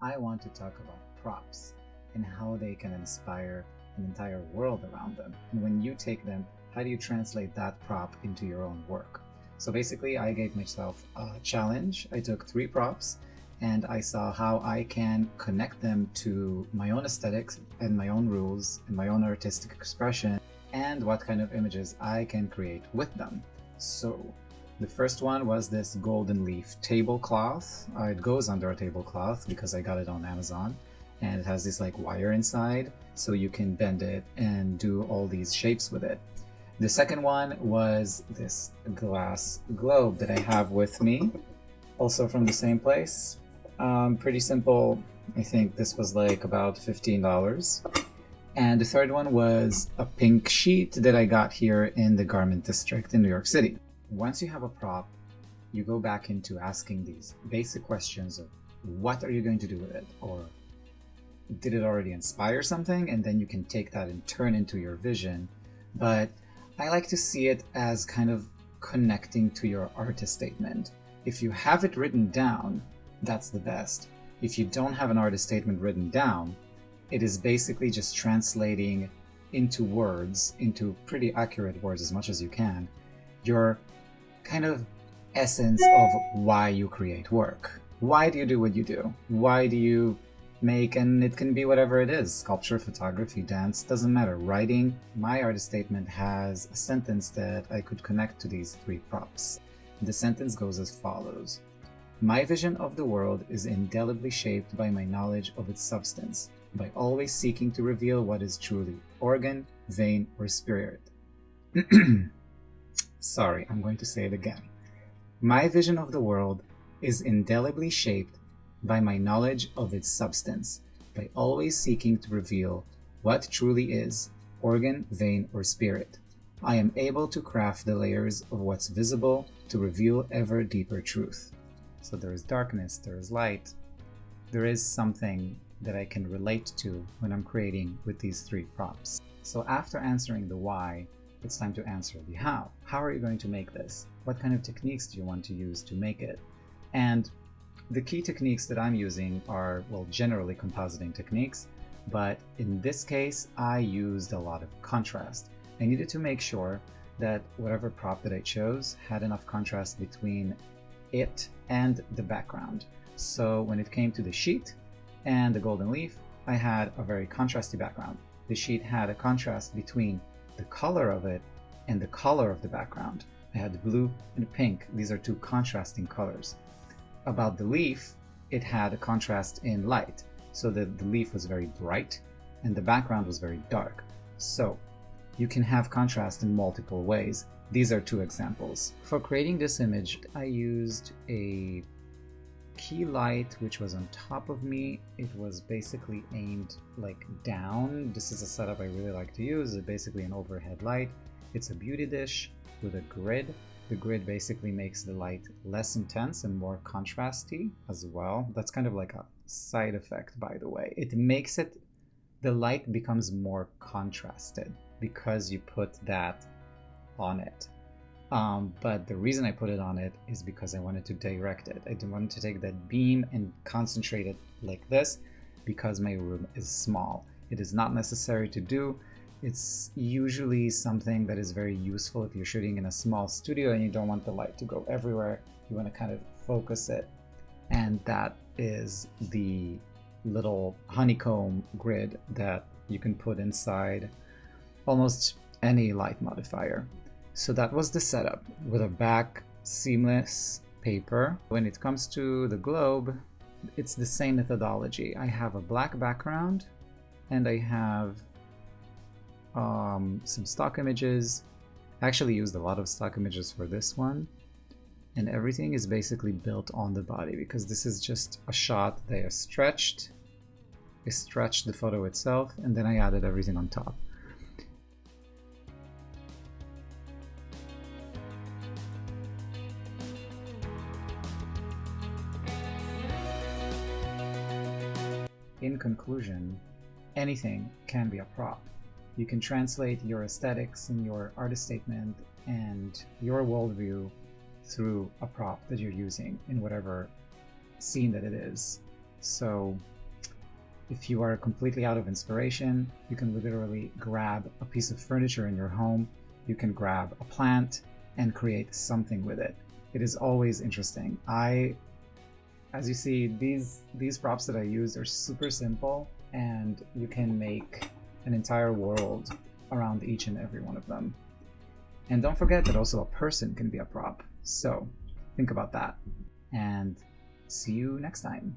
I want to talk about props and how they can inspire an entire world around them. And when you take them, how do you translate that prop into your own work? So basically, I gave myself a challenge. I took 3 props and I saw how I can connect them to my own aesthetics and my own rules and my own artistic expression, and what kind of images I can create with them. So the first one was this golden leaf tablecloth. It goes under a tablecloth because I got it on Amazon, and it has this like wire inside so you can bend it and do all these shapes with it. The second one was this glass globe that I have with me, also from the same place. Pretty simple. I think this was like about $15. And the third one was a pink sheet that I got here in the Garment District in New York City. Once you have a prop, you go back into asking these basic questions of what are you going to do with it? Or did it already inspire something? And then you can take that and turn into your vision. But I like to see it as kind of connecting to your artist statement. If you have it written down, that's the best. If you don't have an artist statement written down, it is basically just translating into words, into pretty accurate words as much as you can, your kind of essence of why you create work. Why do you do what you do? Why do you make, and it can be whatever it is, sculpture, photography, dance, doesn't matter. Writing. My artist statement has a sentence that I could connect to these 3 props. The sentence goes as follows. My vision of the world is indelibly shaped by my knowledge of its substance, by always seeking to reveal what is truly organ, vein, or spirit. Sorry, I'm going to say it again. My vision of the world is indelibly shaped by my knowledge of its substance, by always seeking to reveal what truly is organ, vein, or spirit. I am able to craft the layers of what's visible to reveal ever deeper truth. So there is darkness, there is light, there is something that I can relate to when I'm creating with these 3 props. So after answering the why, it's time to answer the how. How are you going to make this? What kind of techniques do you want to use to make it? And the key techniques that I'm using are, well, generally compositing techniques, but in this case, I used a lot of contrast. I needed to make sure that whatever prop that I chose had enough contrast between it and the background. So when it came to the sheet and the golden leaf, I had a very contrasty background. The sheet had a contrast between the color of it and the color of the background. I had blue and pink. These are 2 contrasting colors. About the leaf, it had a contrast in light, so that the leaf was very bright and the background was very dark. So you can have contrast in multiple ways. These are 2 examples. For creating this image, I used a key light which was on top of me. It was basically aimed like down. This is a setup I really like to use. It's basically an overhead light. It's a beauty dish with a grid. The grid basically makes the light less intense and more contrasty as well. That's kind of like a side effect, by the way. It makes it, the light becomes more contrasted because you put that on it. But the reason I put it on it is because I wanted to direct it. I wanted to take that beam and concentrate it like this because my room is small. It is not necessary to do. It's usually something that is very useful if you're shooting in a small studio and you don't want the light to go everywhere. You want to kind of focus it. And that is the little honeycomb grid that you can put inside almost any light modifier. So that was the setup with a back seamless paper. When it comes to the globe, it's the same methodology. I have a black background and I have some stock images. I actually used a lot of stock images for this one, and everything is basically built on the body because this is just a shot. They are stretched. I stretched the photo itself and then I added everything on top. In conclusion, anything can be a prop. You can translate your aesthetics and your artist statement and your worldview through a prop that you're using in whatever scene that it is. So If you are completely out of inspiration, you can literally grab a piece of furniture in your home, you can grab a plant and create something with it. It is always interesting. As you see, these props that I use are super simple, and you can make an entire world around each and every one of them. And don't forget that also a person can be a prop. So think about that, and see you next time.